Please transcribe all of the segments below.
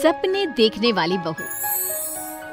सपने देखने वाली बहू।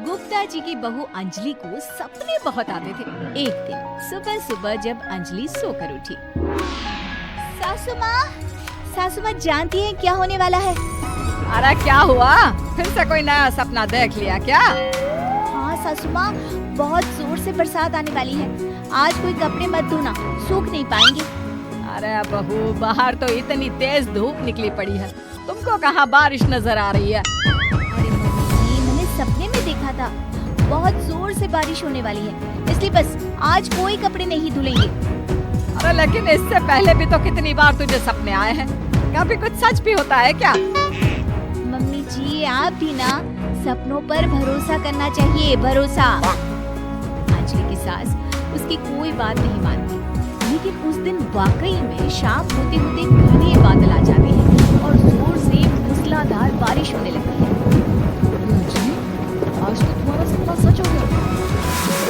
गुप्ता जी की बहू अंजलि को सपने बहुत आते थे। एक दिन सुबह सुबह जब अंजलि सोकर उठी, सासू माँ जानती हैं क्या होने वाला है? अरे क्या हुआ, फिर से कोई नया सपना देख लिया क्या? हाँ सासू माँ, बहुत जोर से बरसात आने वाली है। आज कोई कपड़े मत धोना, सूख नहीं पाएंगे। अरे बहू, बाहर तो इतनी तेज धूप निकली पड़ी है, तुमको कहाँ बारिश नजर आ रही है? अरे मम्मी जी, मैंने सपने में देखा था बहुत जोर से बारिश होने वाली है, इसलिए बस आज कोई कपड़े नहीं धुलेंगे। अरे लेकिन इससे पहले भी तो कितनी बार तुझे सपने आए हैं, कभी कुछ सच भी होता है क्या? मम्मी जी, आप भी ना सपनों पर भरोसा करना चाहिए, भरोसा। अंजलि की सास उसकी कोई बात नहीं मानती, लेकिन उस दिन वाकई में शाम होते होते घने बादल आ जाते हैं और जोर से मूसलाधार बारिश होने लगती है। आज तो तुम्हारा सपना सच हो गया।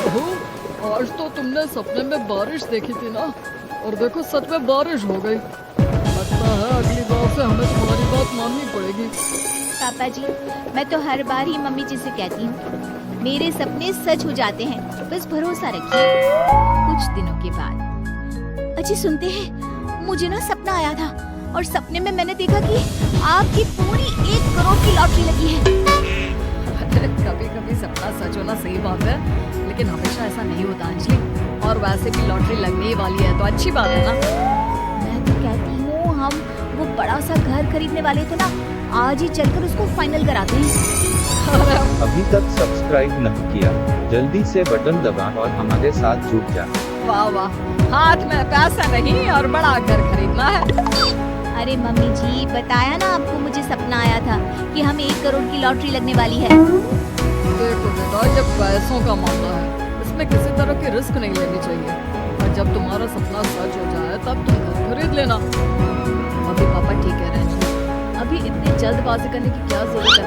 बहू, आज तो तुमने सपने में बारिश देखी थी ना, और देखो सच में बारिश हो गई। लगता है अगली बार से हमें तुम्हारी बात माननी पड़ेगी। पापा जी, मैं तो हर बार ही मम्मी जी से कहती हूँ, मेरे सपने सच हो जाते हैं, बस भरोसा रखिए। कुछ दिनों के बाद अच्छी सुनते हैं, मुझे ना सपना आया था और सपने में मैंने देखा कि आपकी पूरी 1 करोड़ की लॉटरी लगी है। कभी कभी सपना सच होना सही बात है, लेकिन हमेशा ऐसा नहीं होता अंजलि। और वैसे भी लॉटरी लगने ही वाली है तो अच्छी बात है ना। मैं तो कहती हूँ, हम वो बड़ा सा घर खरीदने वाले थे ना, आज ही चलकर उसको फाइनल कराते हैं। अभी तक सब्सक्राइब नहीं किया, जल्दी से बटन दबाएं और हमारे साथ जुड़ जाएं। वाह वाह, हाथ में पैसा नहीं और बड़ा घर खरीदना है। अरे मम्मी जी, बताया ना आपको, मुझे सपना आया था कि हमें 1 करोड़ की लॉटरी लगने वाली है। देखो बेटा, ये पैसों का मामला है, इसमें किसी तरह की रिस्क नहीं लेनी चाहिए। और जब तुम्हारा सपना सच हो जाए तब तुम घर खरीद लेना। अभी पापा ठीक कह रहे हैं, अभी इतनी जल्दबाजी करने की क्या जरूरत है?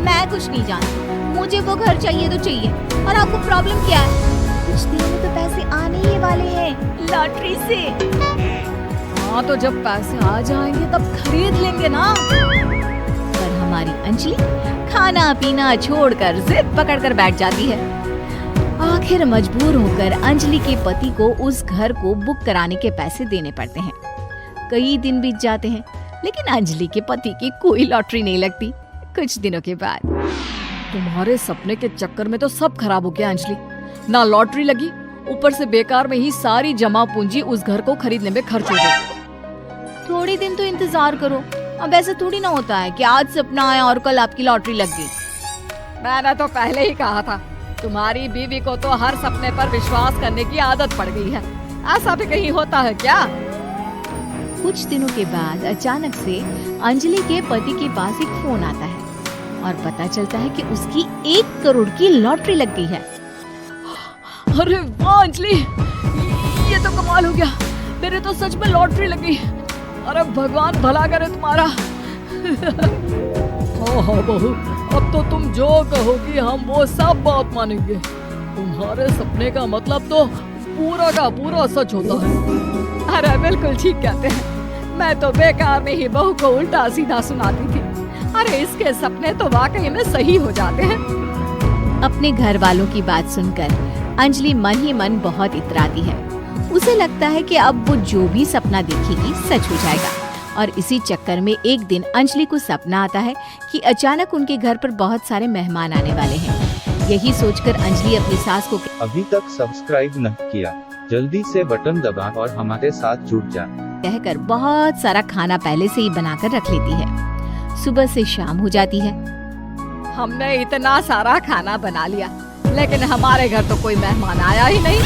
मैं कुछ नहीं जानती, मुझे वो घर चाहिए तो चाहिए। और आपको प्रॉब्लम क्या है? कुछ दिनों में तो पैसे आने ही वाले हैं लॉटरी से। हाँ, तो जब पैसे आ जाएंगे तब खरीद लेंगे ना। पर हमारी अंजलि खाना पीना छोड़कर जिद पकड़कर बैठ जाती है। आखिर मजबूर होकर अंजलि के पति को उस घर को बुक कराने के पैसे देने पड़ते हैं। कई दिन बीत जाते हैं, लेकिन अंजलि के पति की कोई लॉटरी नहीं लगती। कुछ दिनों के बाद, तुम्हारे सपने के चक्कर में तो सब खराब हो गया अंजलि। ना लॉटरी लगी, ऊपर से बेकार में ही सारी जमा पूंजी उस घर को खरीदने में खर्च हो गई। थोड़ी दिन तो इंतजार करो। अब ऐसा थोड़ी ना होता है कि आज सपना आया और कल आपकी लॉटरी लग गई। मैंने तो पहले ही कहा था, तुम्हारी बीवी को तो हर सपने पर विश्वास करने की आदत पड़ गई है। ऐसा भी कहीं होता है क्या? कुछ दिनों के बाद अचानक से अंजलि के पति के पास एक फोन आता है और पता चलता है कि उसकी 1 करोड़ की लॉटरी लग गई है। अरे वाह अंजलि, ये तो कमाल हो गया, मेरे तो सच में लॉटरी लगी। अरे भगवान भला करे तुम्हारा। हाँ बहू, अब तो तुम जो कहोगी हम वो सब बात मानेंगे। तुम्हारे सपने का मतलब तो पूरा का पूरा सच होता है। अरे बिल्कुल ठीक कहते हैं, मैं तो बेकार में ही बहू को उल्टा सीधा सुनाती थी। अरे इसके सपने तो वाकई में सही हो जाते हैं। अपने घर वालों की बात सुनकर अंजलि मन ही मन बहुत इतराती है। उसे लगता है कि अब वो जो भी सपना देखेगी सच हो जाएगा। और इसी चक्कर में एक दिन अंजलि को सपना आता है कि अचानक उनके घर पर बहुत सारे मेहमान आने वाले हैं। यही सोचकर अंजलि अपनी सास को अभी तक सब्सक्राइब नहीं किया, जल्दी से बटन दबाएं और हमारे साथ जुड़ जाएं। कहकर बहुत सारा खाना पहले से ही बनाकर रख लेती है। सुबह से शाम हो जाती है। हमने इतना सारा खाना बना लिया, लेकिन हमारे घर तो कोई मेहमान आया ही नहीं।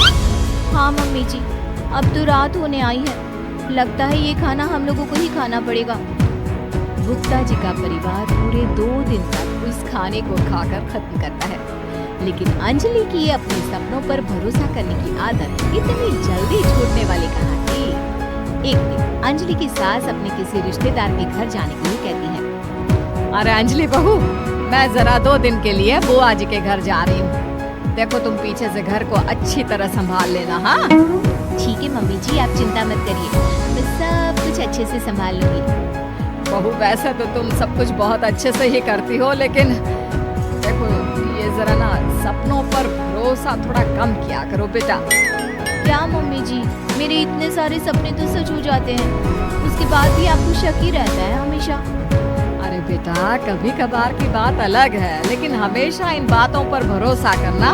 हाँ मम्मी जी, अब तो रात होने आई है, लगता है ये खाना हम लोगों को ही खाना पड़ेगा। गुप्ता जी का परिवार पूरे 2 दिन तक उस खाने को खाकर खत्म करता है, लेकिन अंजलि की अपने सपनों पर भरोसा करने की आदत इतनी जल्दी छूटने वाली कहाँ थी। एक दिन अंजलि की सास अपने किसी रिश्तेदार के घर जाने के लिए कहती है। अरे अंजलि बहू, मैं जरा 2 दिन के लिए बुआ जी के घर जा रही हूँ। देखो तुम पीछे से घर को अच्छी तरह संभाल लेना। हाँ ठीक है मम्मी जी, आप चिंता मत करिए, मैं सब कुछ अच्छे से संभाल लूंगी। बहू वैसे तो तुम सब कुछ बहुत अच्छे से ही करती हो, लेकिन देखो ये जरा ना सपनों पर भरोसा थोड़ा कम किया करो बेटा। क्या मम्मी जी, मेरे इतने सारे सपने तो सच हो जाते हैं, उसके बाद भी आपको शक ही रहता है हमेशा। अरे बेटा, कभी कभार की बात अलग है, लेकिन हमेशा इन बातों पर भरोसा करना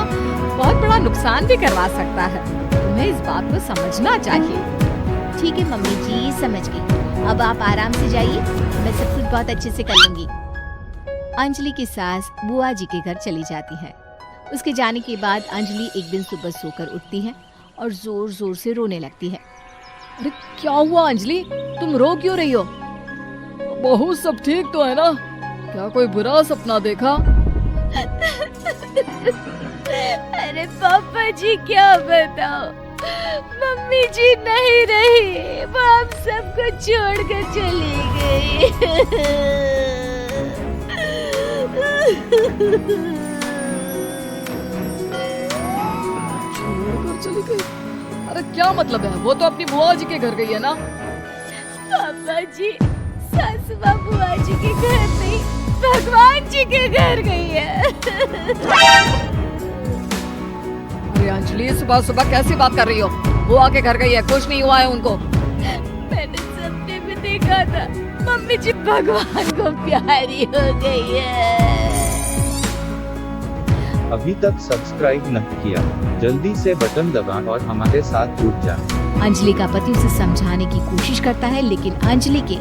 बहुत बड़ा नुकसान भी करवा सकता है। तुम्हें इस बात को समझना चाहिए। ठीक है मम्मी जी, समझ गई। अब आप आराम से जाइए, मैं सब कुछ बहुत अच्छे से कर लूंगी। अंजलि की सास बुआ जी के घर चली जाती है। उसके जाने के बाद अंजलि एक दिन सुबह सोकर उठती है और जोर जोर से रोने लगती है। अरे क्या हुआ अंजलि, तुम रो क्यों रही हो? बहू सब ठीक तो है ना? क्या कोई बुरा सपना देखा? अरे पापा जी क्या बताओ, मम्मी जी नहीं रही, वो हम सबको छोड़कर चली गई। छोड़कर चली गई? अरे क्या मतलब है? वो तो अपनी बुआ जी के घर गई है ना? पापा जी, सासू माँ बुआ जी के घर नहीं, भगवान जी के घर गई है। अरे अंजलि, सुबह सुबह कैसी बात कर रही हो? बुआ के घर गई है, कुछ नहीं हुआ है उनको। मैंने सपने में देखा था, मम्मी जी भगवान को प्यारी हो गई है। अभी तक सब्सक्राइब नहीं किया, जल्दी से बटन दबाएं और हमारे साथ जुड़ जाएं। अंजलि का पति उसे समझाने की कोशिश करता है, लेकिन अंजलि के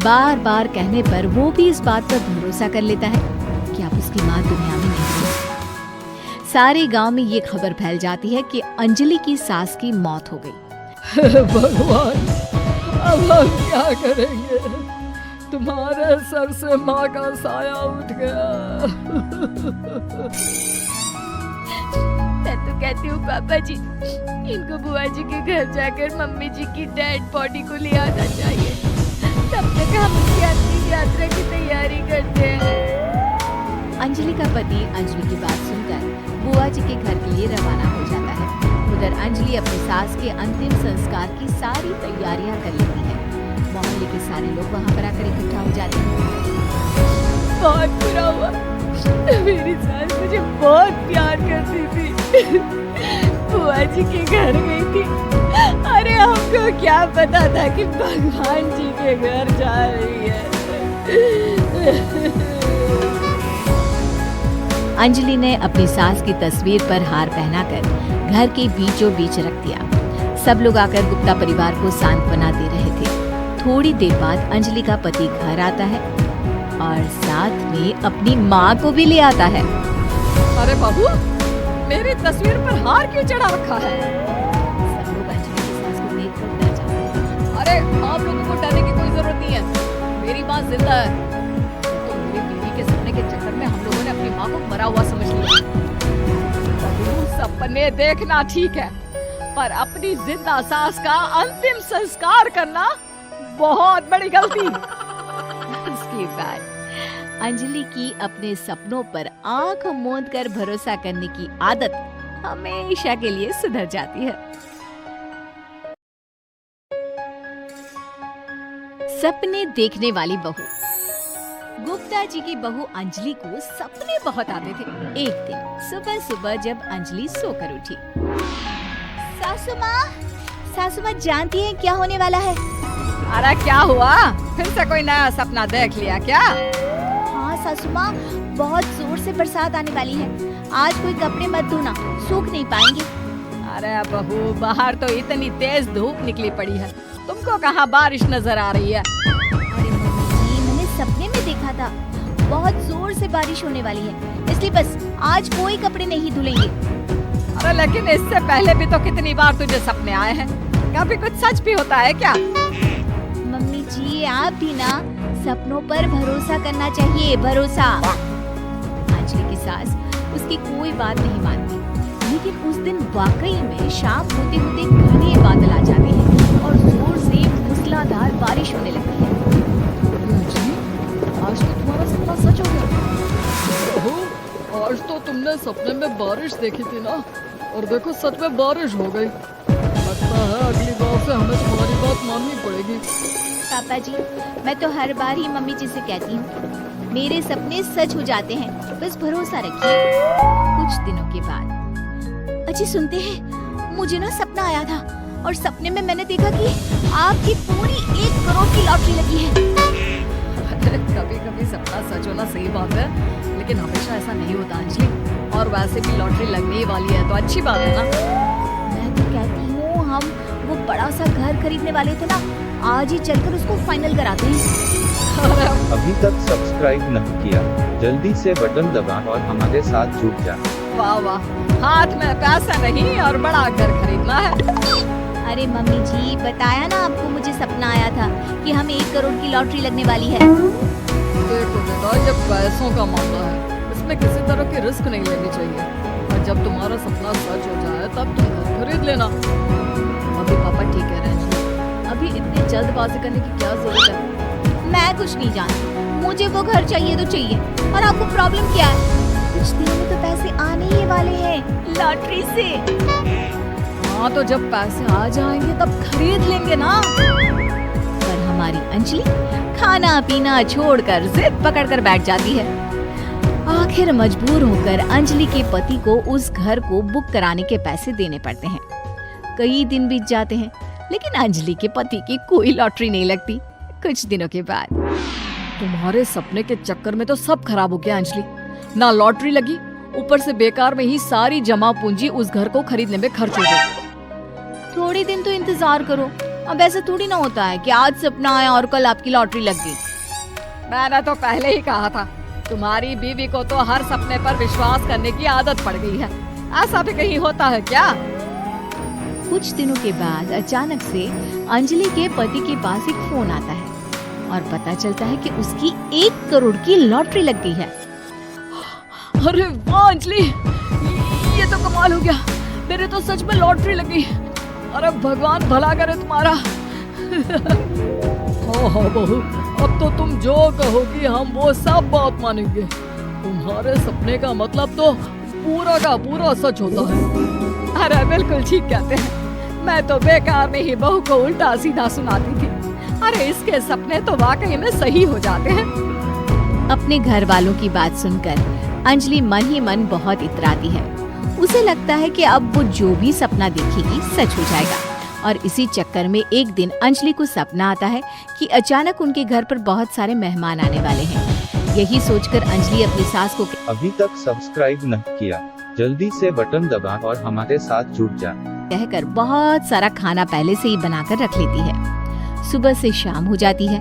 बार बार कहने पर वो भी इस बात पर भरोसा कर लेता है कि अब उसकी माँ दुनिया में नहीं है। सारे गांव में ये खबर फैल जाती है कि अंजलि की सास की मौत हो गई। भगवान, अब हम क्या करेंगे? तुम्हारे सर से माँ का साया उठ गया। मैं तो कहती हूँ पापा जी, इनको बुआ जी के घर जाकर मम्मी जी की डेड बॉडी को ले आना चाहिए, तब तक हम उसकी अंतिम यात्रा की तैयारी करते हैं। अंजलि का पति अंजलि की बात सुनकर बुआ जी के घर के लिए रवाना हो जाता है। उधर अंजलि अपनी सास के अंतिम संस्कार की सारी तैयारियां कर लेती है। मोहल्ले के सारे लोग वहां पर आकर इकट्ठा हो जाते हैं। बहुत बुरा हुआ, मेरी सास मुझे बहुत प्यार करती थी, बुआ जी के घर गई थी। अरे हमको क्या पता था कि भगवान जी के घर जा रही है। अंजलि ने अपनी सास की तस्वीर पर हार पहनाकर घर के बीचों बीच रख दिया। सब लोग आकर गुप्ता परिवार को सांत्वना दे रहे थे। थोड़ी देर बाद अंजलि का पति घर आता है और साथ में अपनी माँ को भी ले आता है। अरे बहू, मेरी तस्वीर पर हार क्यों चढ़ा रखा है? सब लोग अंजलि की सास को देखकर डर जाते हैं। अरे आप लोगों को डरने की कोई जरूरत नहीं है, मेरी माँ जिंदा है। तो मेरी बीवी के सपने के चक्कर में हम लोगों ने अपनी माँ को मरा हुआ समझ लिया। बहू, सपने देखना ठीक है, पर अपनी जिंदा सास का अंतिम संस्कार करना बहुत बड़ी गलती। उसके बाद अंजलि की अपने सपनों पर आंख मूंद कर भरोसा करने की आदत हमेशा के लिए सुधर जाती है। सपने देखने वाली बहू। गुप्ता जी की बहू अंजलि को सपने बहुत आते थे। एक दिन सुबह सुबह जब अंजलि सोकर उठी, सासू माँ जानती हैं क्या होने वाला है? अरे क्या हुआ? फिर से कोई नया सपना देख लिया क्या? हाँ सासू माँ, बहुत जोर से बरसात आने वाली है। आज कोई कपड़े मत धोना, सूख नहीं पाएंगे। अरे बहू, बाहर तो इतनी तेज धूप निकली पड़ी है, तुमको कहाँ बारिश नजर आ रही है? अरे मम्मी जी, मैंने सपने में देखा था, बहुत जोर से बारिश होने वाली है, इसलिए बस आज कोई कपड़े नहीं धुलेंगे। अरे लेकिन इससे पहले भी तो कितनी बार तुझे सपने आए हैं, कभी कुछ सच भी होता है क्या? मम्मी जी, आप भी ना सपनों पर भरोसा करना चाहिए, भरोसा। अंजलि की सास उसकी कोई बात नहीं मानती, लेकिन उस दिन वाकई में शाम होते होते घने बादल आ जाते हैं और जोर से मूसलाधार बारिश होने लगती है। आज तो तुम्हारा सपना सच हो गया। ओहो, आज तो तुमने सपने में बारिश देखी थी ना, और देखो सच में बारिश हो गई। लगता है अगली बार से हमें तुम्हारी बात माननी पड़ेगी। पापा जी, मैं तो हर बार ही मम्मी जी से कहती हूँ, मेरे सपने सच हो जाते हैं, बस भरोसा रखिए। कुछ दिनों के बाद, अजी सुनते हैं, मुझे ना सपना आया था और सपने में मैंने देखा कि आपकी पूरी 1 करोड़ की लॉटरी लगी है। कभी कभी सपना सच होना सही बात है, लेकिन हमेशा ऐसा नहीं होता अंजलि। और वैसे भी लॉटरी लगने ही वाली है तो अच्छी बात है ना। मैं तो कहती हूँ, हम वो बड़ा सा घर खरीदने वाले थे ना, आज ही चलकर उसको फाइनल कराते हैं। अभी तक सब्सक्राइब नहीं किया, जल्दी से बटन दबा और हमारे साथ जुड़ जा। वाह वाह, हाथ में पैसा नहीं और बड़ा घर खरीदना है। अरे मम्मी जी, बताया ना आपको, मुझे सपना आया था कि हमें 1 करोड़ की लॉटरी लगने वाली है। देखो बेटा, ये पैसों का मामला है, इसमें किसी तरह की रिस्क नहीं लेनी चाहिए। और जब तुम्हारा सपना सच हो जाए तब तुम घर खरीद लेना। अभी पापा ठीक कह रहे हैं, अभी इतनी जल्दबाजी करने की क्या जरूरत है। मैं कुछ नहीं जानती, मुझे वो घर चाहिए तो चाहिए। और आपको प्रॉब्लम क्या है? कुछ दिनों में तो पैसे आने ही वाले हैं लॉटरी से। हाँ, तो जब पैसे आ जाएंगे तब खरीद लेंगे ना। पर हमारी अंजलि खाना पीना छोड़कर जिद पकड़कर बैठ जाती है। आखिर मजबूर होकर अंजलि के पति को उस घर को बुक कराने के पैसे देने पड़ते हैं। कई दिन बीत जाते हैं, लेकिन अंजलि के पति की कोई लॉटरी नहीं लगती। कुछ दिनों के बाद, तुम्हारे सपने के चक्कर में तो सब खराब हो गया अंजलि। ना लॉटरी लगी, ऊपर से बेकार में ही सारी जमा पूंजी उस घर को खरीदने में खर्च हो गई। थोड़ी दिन तो इंतजार करो। अब ऐसा थोड़ी ना होता है कि आज सपना आया और कल आपकी लॉटरी लग गई। मैंने तो पहले ही कहा था, तुम्हारी बीवी को तो हर सपने पर विश्वास करने की आदत पड़ गई है। ऐसा भी कहीं होता है क्या? कुछ दिनों के बाद अचानक से अंजलि के पति के पास एक फोन आता है और पता चलता है कि उसकी 1 करोड़ की लॉटरी लग गई है। अरे वाह अंजलि, ये तो कमाल हो गया, मेरे तो सच में लॉटरी लगी। अरे भगवान भला करे तुम्हारा। हाँ बहू, अब तो तुम जो कहोगी हम वो सब बात मानेंगे। तुम्हारे सपने का मतलब तो पूरा का पूरा सच होता है। अरे बिल्कुल ठीक कहते हैं, मैं तो बेकार में ही बहू को उल्टा सीधा सुनाती थी। अरे इसके सपने तो वाकई में सही हो जाते हैं। अपने घर वालों की बात सुनकर अंजलि मन ही मन बहुत इतराती है। उसे लगता है कि अब वो जो भी सपना देखेगी सच हो जाएगा। और इसी चक्कर में एक दिन अंजलि को सपना आता है कि अचानक उनके घर पर बहुत सारे मेहमान आने वाले हैं। यही सोचकर अंजलि अपनी सास को अभी तक सब्सक्राइब नहीं किया, जल्दी से बटन दबा और हमारे साथ जुड़ जा। कहकर बहुत सारा खाना पहले से ही बनाकर रख लेती है। सुबह से शाम हो जाती है।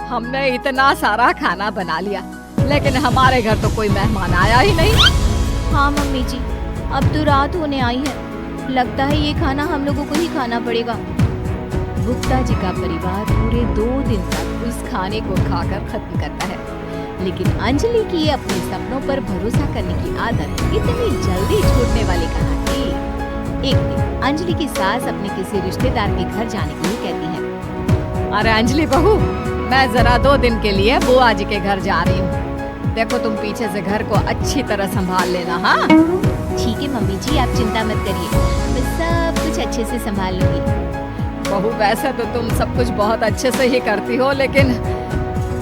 हमने इतना सारा खाना बना लिया, लेकिन हमारे घर तो कोई मेहमान आया ही नहीं। हाँ मम्मी जी, अब तो रात होने आई है, लगता है ये खाना हम लोगों को ही खाना पड़ेगा। गुप्ता जी का परिवार पूरे 2 दिन तक उस खाने को खाकर खत्म करता है, लेकिन अंजलि की अपने सपनों पर भरोसा करने की आदत इतनी जल्दी छूटने वाली कहाँ थी। एक दिन अंजलि की सास अपने किसी रिश्तेदार के घर जाने के लिए कहती है, अरे अंजलि बहू, मैं जरा 2 दिन के लिए बुआ जी के घर जा रही हूँ। देखो तुम पीछे से घर को अच्छी तरह संभाल लेना। हाँ ठीक है मम्मी जी, आप चिंता मत करिए, मैं सब कुछ अच्छे से संभाल लूंगी। बहू, वैसे तो तुम सब कुछ बहुत अच्छे से ही करती हो, लेकिन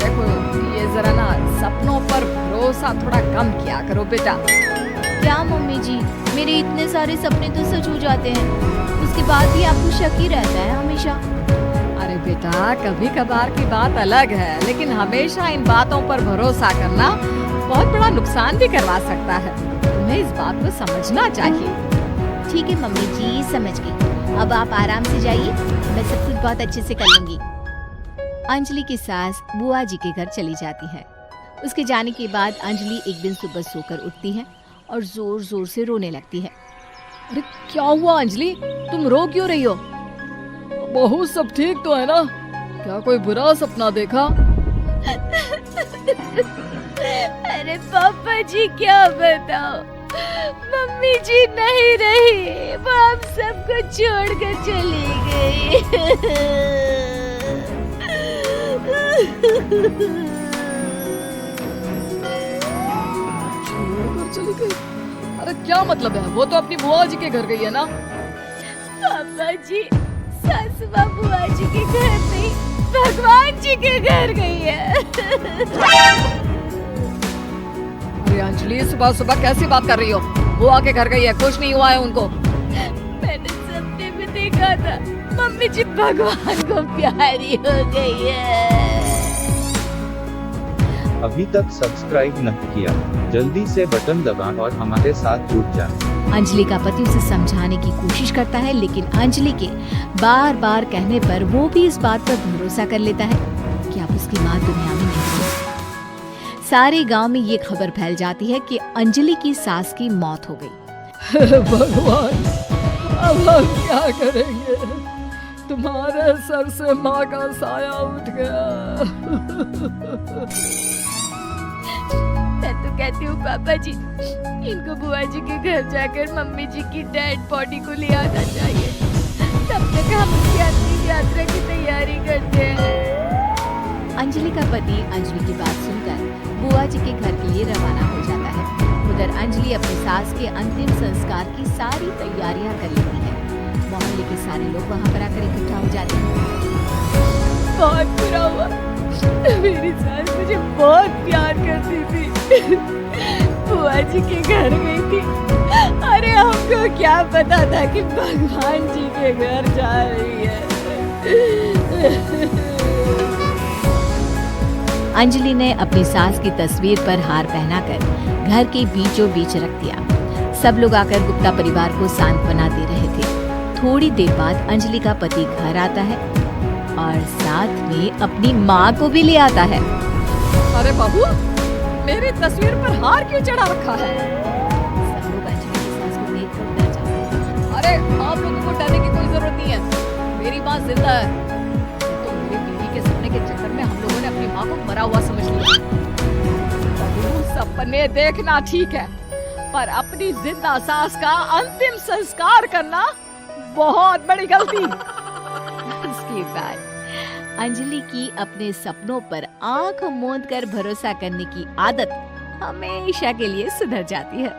देखो ये जरा ना सपनों पर भरोसा थोड़ा कम किया करो बेटा। क्या मम्मी जी, मेरे इतने सारे सपने तो सच हो जाते हैं, उसके बाद भी आपको शक ही रहता है हमेशा। अरे बेटा, कभी कभार की बात अलग है, लेकिन हमेशा इन बातों पर भरोसा करना बहुत बड़ा नुकसान भी करवा सकता है। तुम्हें इस बात को समझना चाहिए। ठीक है मम्मी जी, समझ गई। अब आप आराम से जाइए, मैं सब कुछ बहुत अच्छे से कर लूंगी। अंजलि की सास बुआ जी के घर चली जाती है। उसके जाने के बाद अंजलि एक दिन सुबह सोकर उठती है और जोर जोर से रोने लगती है। अरे क्या हुआ अंजलि, तुम रो क्यों रही हो? बहू सब ठीक तो है ना? क्या कोई बुरा सपना देखा? अरे पापा जी क्या बताओ, मम्मी जी नहीं रही, वो हम सबको छोड़कर चली गई। छोड़कर चली गई? अरे क्या मतलब है, वो तो अपनी बुआ जी के घर गई है ना? पापा जी, सासू माँ बुआ जी के घर नहीं, भगवान जी के घर गई है। अरे अंजलि, सुबह सुबह कैसी बात कर रही हो? बुआ के घर गई है, कुछ नहीं हुआ है उनको। मैंने सपने में देखा था मम्मी जी भगवान को प्यारी हो गई है। अभी तक सब्सक्राइब नहीं किया, जल्दी से बटन दबाएं और हमारे साथ जुड़ जाएं। अंजलि का पति उसे समझाने की कोशिश करता है, लेकिन अंजलि के बार बार कहने पर वो भी इस बात पर भरोसा कर लेता है कि अब उसकी माँ दुनिया में नहीं है। सारे गांव में ये खबर फैल जाती है कि अंजलि की सास की मौत हो गई। भगवान, अब हम क्या करेंगे? तुम्हारे सर से माँ का साया उठ गया। मैं तो कहती हूँ पापा जी, इनको बुआ जी के घर जाकर मम्मी जी की डेड बॉडी को ले आना चाहिए। तब तक हम उसकी अंतिम यात्रा की तैयारी करते हैं। अंजलि का पति अंजलि की बात सुनकर बुआ जी के घर के लिए रवाना हो जाता है। उधर अंजलि अपनी सास के अंतिम संस्कार की सारी तैयारियां कर लेती है। मोहल्ले के सारे लोग वहां पर आकर इकट्ठा हो जाते हैं। बहुत बुरा हुआ, मेरी सास मुझे बहुत प्यार करती थी, बुआ जी के घर गई थी। अरे हमको क्या पता था कि भगवान जी के घर जा रही है। अंजलि ने अपनी सास की तस्वीर पर हार पहनाकर घर के बीचों बीच रख दिया। सब लोग आकर गुप्ता परिवार को सांत्वना दे रहे थे। थोड़ी देर बाद अंजलि का पति घर आता है और साथ में अपनी माँ को भी ले आता है। अरे बाबू, मेरी तस्वीर पर हार क्यों चढ़ा रखा है? सब लोग अंजलि की सास को देखकर डर जाते हैं। अरे आप लोगों को डरने की कोई जरूरत नहीं है, मेरी माँ जिंदा है। तो मेरी बीवी के सपने के चक्कर में हम लोगों ने अपनी माँ को मरा हुआ समझ लिया। बाबू, सपने देखना ठीक है, पर अपनी जिंदा सास का अंतिम संस्कार करना बहुत बड़ी गलती। उसके बाद अंजलि की अपने सपनों पर आंख मूंद कर भरोसा करने की आदत हमेशा के लिए सुधर जाती है।